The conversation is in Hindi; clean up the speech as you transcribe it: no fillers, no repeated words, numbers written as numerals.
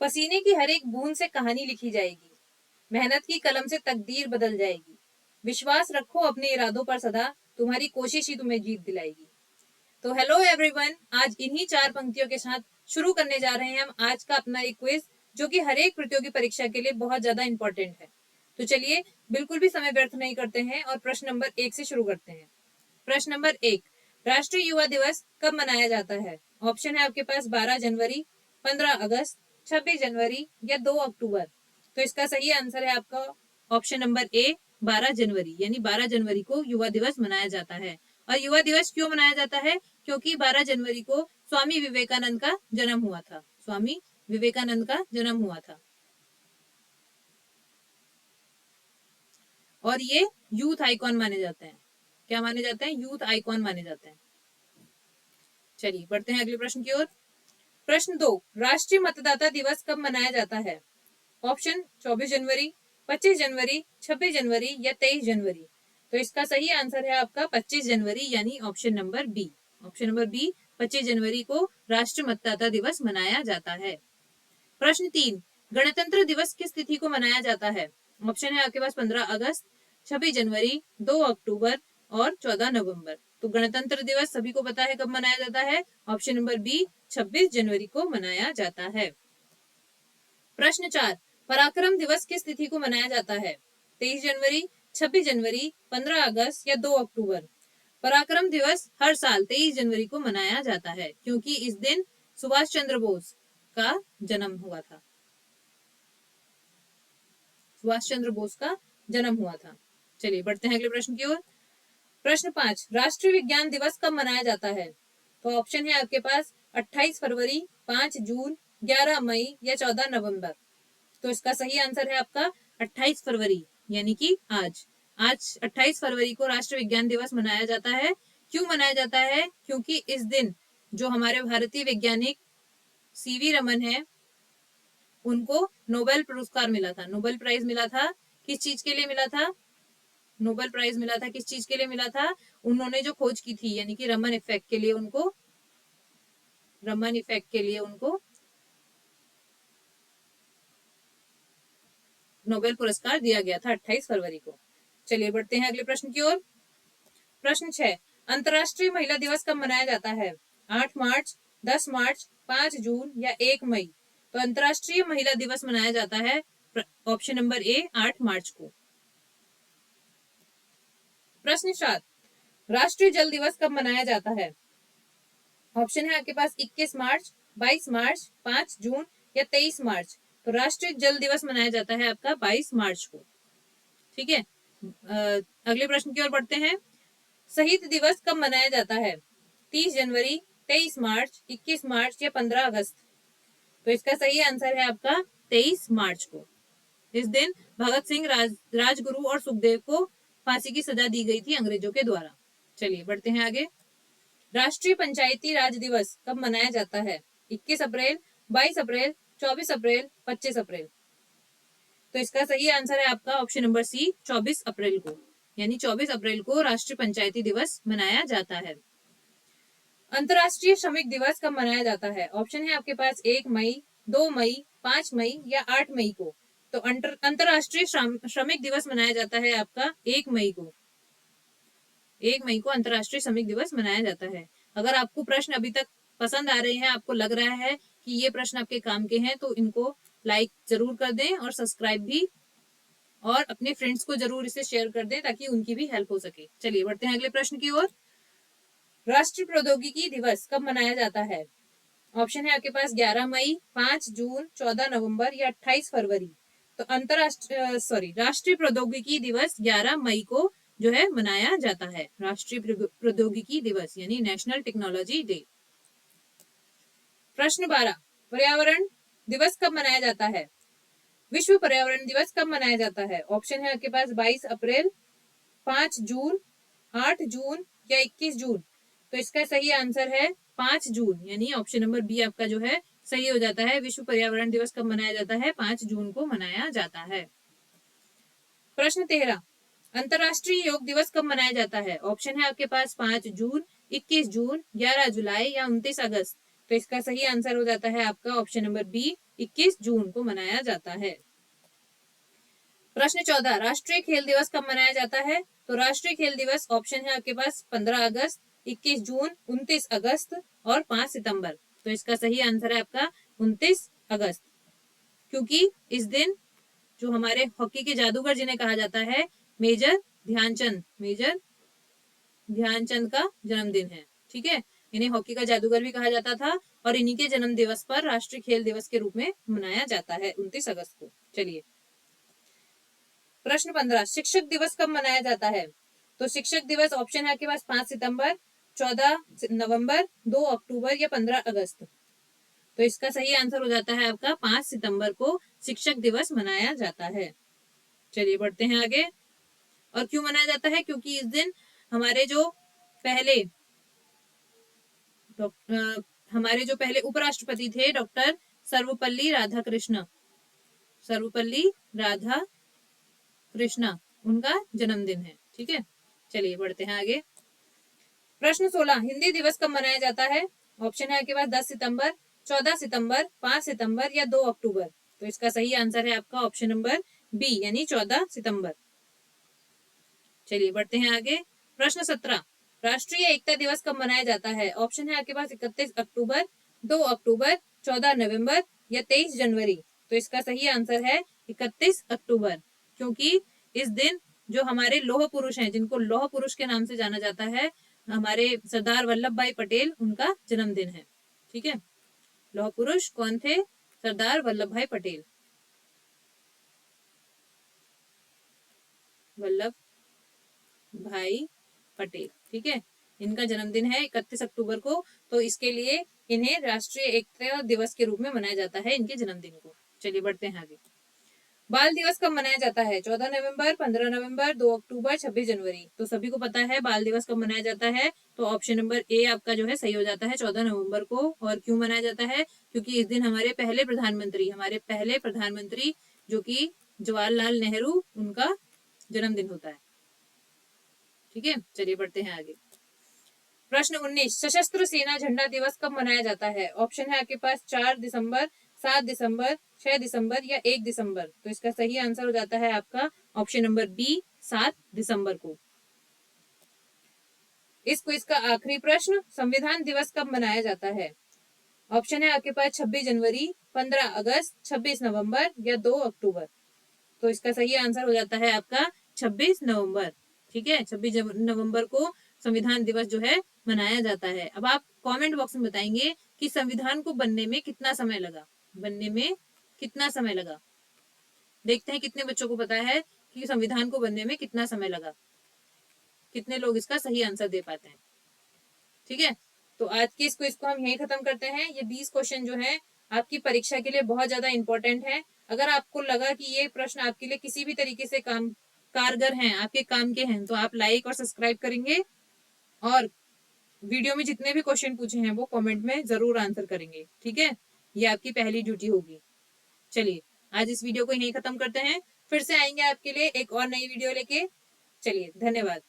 पसीने की हर एक बूंद से कहानी लिखी जाएगी, मेहनत की कलम से तकदीर बदल जाएगी। विश्वास रखो अपने इरादों पर सदा, तुम्हारी कोशिश ही तुम्हें जीत दिलाएगी। तो हेलो एवरीवन, आज इन्हीं 4 पंक्तियों के साथ शुरू करने जा रहे हैं हम आज का अपना एक क्विज, जो कि हर एक प्रतियोगी परीक्षा के लिए बहुत ज्यादा इंपॉर्टेंट है। तो चलिए बिल्कुल भी समय व्यर्थ नहीं करते हैं और प्रश्न नंबर 1 से शुरू करते हैं। प्रश्न नंबर 1, राष्ट्रीय युवा दिवस कब मनाया जाता है? ऑप्शन है आपके पास 12 जनवरी, 15 अगस्त, 26 जनवरी या 2 अक्टूबर। तो इसका सही आंसर है आपका ऑप्शन नंबर ए, 12 जनवरी, यानी 12 जनवरी को युवा दिवस मनाया जाता है। और युवा दिवस क्यों मनाया जाता है? क्योंकि 12 जनवरी को स्वामी विवेकानंद का जन्म हुआ था। स्वामी विवेकानंद का जन्म हुआ था और ये यूथ आइकॉन माने जाते हैं। क्या माने जाते हैं? यूथ आइकॉन माने जाते हैं। चलिए बढ़ते हैं अगले प्रश्न की ओर। प्रश्न 2, राष्ट्रीय मतदाता दिवस कब मनाया जाता है? ऑप्शन 24 जनवरी, 25 जनवरी, 26 जनवरी या 23 जनवरी। तो इसका सही आंसर है आपका 25 जनवरी, यानी option number B. Option number B, 25 जनवरी को राष्ट्रीय मतदाता दिवस मनाया जाता है। प्रश्न 3, गणतंत्र दिवस किस तिथि को मनाया जाता है? ऑप्शन है आपके पास 15 अगस्त, 26 जनवरी, 2 अक्टूबर और 14 नवंबर। तो गणतंत्र दिवस सभी को पता है कब मनाया जाता है। ऑप्शन नंबर बी, 26 जनवरी को मनाया जाता है। प्रश्न 4, पराक्रम दिवस किस तिथि को मनाया जाता है? 23 जनवरी, 26 जनवरी, 15 अगस्त या 2 अक्टूबर। पराक्रम दिवस हर साल 23 जनवरी को मनाया जाता है, क्योंकि इस दिन सुभाष चंद्र बोस का जन्म हुआ था। सुभाष चंद्र बोस का जन्म हुआ था। चलिए बढ़ते हैं अगले प्रश्न की ओर। प्रश्न 5, राष्ट्रीय विज्ञान दिवस कब मनाया जाता है? तो ऑप्शन है आपके पास 28 फरवरी, 5 जून, 11 मई या 14 नवंबर। तो इसका सही आंसर है आपका 28 फरवरी, यानी कि आज। आज 28 फरवरी को राष्ट्रीय विज्ञान दिवस मनाया जाता है। क्यों मनाया जाता है? क्योंकि इस दिन जो हमारे भारतीय वैज्ञानिक सीवी रमन है, उनको नोबेल पुरस्कार मिला था। नोबेल प्राइज मिला था। किस चीज के लिए मिला था? नोबेल प्राइज मिला था। किस चीज के लिए मिला था? उन्होंने जो खोज की थी, यानी कि रमन इफेक्ट के लिए उनको नोबेल पुरस्कार दिया गया था 28 फरवरी को। चलिए बढ़ते हैं अगले प्रश्न की ओर। प्रश्न 6, अंतर्राष्ट्रीय महिला दिवस कब मनाया जाता है? 8 मार्च, 10 मार्च, 5 जून या 1 मई। तो अंतर्राष्ट्रीय महिला दिवस मनाया जाता है ऑप्शन नंबर ए, 8 मार्च को। प्रश्न 7, राष्ट्रीय जल दिवस कब मनाया जाता है? ऑप्शन है आपके पास 21 मार्च, 22 मार्च, 5 जून या 23 मार्च। तो राष्ट्रीय जल दिवस मनाया जाता है आपका 22 मार्च को। ठीक है, अगले प्रश्न की ओर बढ़ते हैं। शहीद दिवस कब मनाया जाता है? 30 जनवरी, 23 मार्च, 21 मार्च या 15 अगस्त। तो इसका सही आंसर है आपका 23 मार्च को। इस दिन भगत सिंह, राजगुरु और सुखदेव को फांसी की सजा दी गई थी अंग्रेजों के द्वारा। चलिए बढ़ते हैं आगे। राष्ट्रीय पंचायती राज दिवस कब मनाया जाता है? 21 अप्रैल, 22 अप्रैल, 24 अप्रैल, 25 अप्रैल। तो इसका सही आंसर है आपका ऑप्शन नंबर सी, 24 अप्रैल को, यानी 24 अप्रैल को राष्ट्रीय पंचायती दिवस मनाया जाता है। अंतर्राष्ट्रीय श्रमिक दिवस कब मनाया जाता है? ऑप्शन है आपके पास 1 मई, 2 मई, 5 मई या 8 मई को। तो अंतर्राष्ट्रीय श्रमिक दिवस मनाया जाता है आपका 1 मई को। 1 मई को अंतर्राष्ट्रीय श्रमिक दिवस मनाया जाता है। अगर आपको प्रश्न अभी तक पसंद आ रहे हैं, आपको लग रहा है कि ये प्रश्न आपके काम के हैं, तो इनको लाइक जरूर कर दें और सब्सक्राइब भी, और अपने फ्रेंड्स को जरूर इसे शेयर कर दें ताकि उनकी भी हेल्प हो सके। चलिए बढ़ते हैं अगले प्रश्न की ओर। राष्ट्रीय प्रौद्योगिकी दिवस कब मनाया जाता है? ऑप्शन है आपके पास 11 मई, 5 जून, 14 नवंबर या 28 फरवरी। तो राष्ट्रीय प्रौद्योगिकी दिवस 11 मई को जो है मनाया जाता है। राष्ट्रीय प्रौद्योगिकी दिवस यानी नेशनल टेक्नोलॉजी डे। प्रश्न 12, पर्यावरण दिवस कब मनाया जाता है? विश्व पर्यावरण दिवस कब मनाया जाता है? ऑप्शन है आपके पास 22 अप्रैल, 5 जून, 8 जून या 21 जून। तो इसका सही आंसर है 5 जून, यानी ऑप्शन नंबर बी आपका जो है सही हो जाता है। विश्व पर्यावरण दिवस कब मनाया जाता है? 5 जून को मनाया जाता है। प्रश्न 13, अंतर्राष्ट्रीय योग दिवस कब मनाया जाता है? ऑप्शन है आपके पास 5 जून, 21 जून, 11 जुलाई या 29 अगस्त। तो इसका सही आंसर हो जाता है आपका ऑप्शन नंबर बी, 21 जून को मनाया जाता है। प्रश्न 14, राष्ट्रीय खेल दिवस कब मनाया जाता है? तो राष्ट्रीय खेल दिवस ऑप्शन है आपके पास 15 अगस्त, 21 जून, 29 अगस्त और 5 सितंबर। तो इसका सही आंसर है आपका 29 अगस्त, क्योंकि इस दिन जो हमारे हॉकी के जादूगर जिन्हें कहा जाता है मेजर ध्यानचंद का जन्मदिन है। ठीक है, इन्हें हॉकी का जादूगर भी कहा जाता था और इन्हीं के जन्म दिवस पर राष्ट्रीय खेल दिवस के रूप में मनाया जाता है 29 अगस्त को। चलिए प्रश्न 15, शिक्षक दिवस कब मनाया जाता है? तो शिक्षक दिवस ऑप्शन है आपके पास 5 सितंबर, 14 नवंबर, 2 अक्टूबर या 15 अगस्त। तो इसका सही आंसर हो जाता है आपका 5 सितंबर को शिक्षक दिवस मनाया जाता है। चलिए बढ़ते हैं आगे। और क्यों मनाया जाता है? क्योंकि इस दिन हमारे जो पहले हमारे जो पहले उपराष्ट्रपति थे डॉक्टर सर्वपल्ली राधाकृष्णा, उनका जन्मदिन है। ठीक है, चलिए बढ़ते हैं आगे। प्रश्न 16, हिंदी दिवस कब मनाया जाता है? ऑप्शन है आपके पास 10 सितंबर, 14 सितंबर, 5 सितंबर या 2 अक्टूबर। तो इसका सही आंसर है आपका ऑप्शन नंबर बी, यानी 14 सितंबर। चलिए बढ़ते हैं आगे। प्रश्न 17, राष्ट्रीय एकता दिवस कब मनाया जाता है? ऑप्शन है आपके पास 31 अक्टूबर, 2 अक्टूबर, 14 नवंबर या 23 जनवरी। तो इसका सही आंसर है 31 अक्टूबर, क्योंकि इस दिन जो हमारे लौह पुरुष हैं, जिनको लौह पुरुष के नाम से जाना जाता है, हमारे सरदार वल्लभ भाई पटेल, उनका जन्मदिन है। ठीक है, लौह पुरुष कौन थे? सरदार वल्लभ भाई पटेल, वल्लभ भाई पटेल। ठीक है, इनका जन्मदिन है 31 अक्टूबर को, तो इसके लिए इन्हें राष्ट्रीय एकता दिवस के रूप में मनाया जाता है, इनके जन्मदिन को। चलिए बढ़ते हैं आगे। बाल दिवस कब मनाया जाता है? 14 नवंबर, 15 नवंबर, 2 अक्टूबर, 26 जनवरी। तो सभी को पता है बाल दिवस कब मनाया जाता है, तो ऑप्शन नंबर ए आपका जो है सही हो जाता है 14 नवंबर को। और क्यों मनाया जाता है? क्योंकि इस दिन हमारे पहले प्रधानमंत्री जो कि जवाहरलाल नेहरू, उनका जन्मदिन होता है। ठीक है, चलिए बढ़ते हैं आगे। प्रश्न 19, सशस्त्र सेना झंडा दिवस कब मनाया जाता है? ऑप्शन है आपके पास 4 दिसंबर, 7 दिसंबर, 6 दिसंबर या 1 दिसंबर। तो इसका सही आंसर हो जाता है आपका ऑप्शन नंबर बी, 7 दिसंबर को। इस क्विज का आखिरी प्रश्न, संविधान दिवस कब मनाया जाता है? ऑप्शन है आपके पास 26 जनवरी, 15 अगस्त, 26 नवंबर या 2 अक्टूबर। तो इसका सही आंसर हो जाता है आपका 26 नवंबर। ठीक है, 26 नवंबर को संविधान दिवस जो है मनाया जाता है। अब आप कमेंट बॉक्स में बताएंगे कि संविधान को बनने में कितना समय लगा। देखते हैं कितने बच्चों को पता है कि संविधान को बनने में कितना समय लगा, कितने लोग इसका सही आंसर दे पाते हैं। ठीक है, तो आज की इस क्विज को हम यहीं खत्म करते हैं। ये 20 क्वेश्चन जो है आपकी परीक्षा के लिए बहुत ज्यादा इंपॉर्टेंट है। अगर आपको लगा कि ये प्रश्न आपके लिए किसी भी तरीके से कारगर हैं, आपके काम के हैं, तो आप लाइक और सब्सक्राइब करेंगे और वीडियो में जितने भी क्वेश्चन पूछे हैं वो कमेंट में जरूर आंसर करेंगे। ठीक है, ये आपकी पहली ड्यूटी होगी। चलिए आज इस वीडियो को यहीं खत्म करते हैं, फिर से आएंगे आपके लिए एक और नई वीडियो लेके। चलिए धन्यवाद।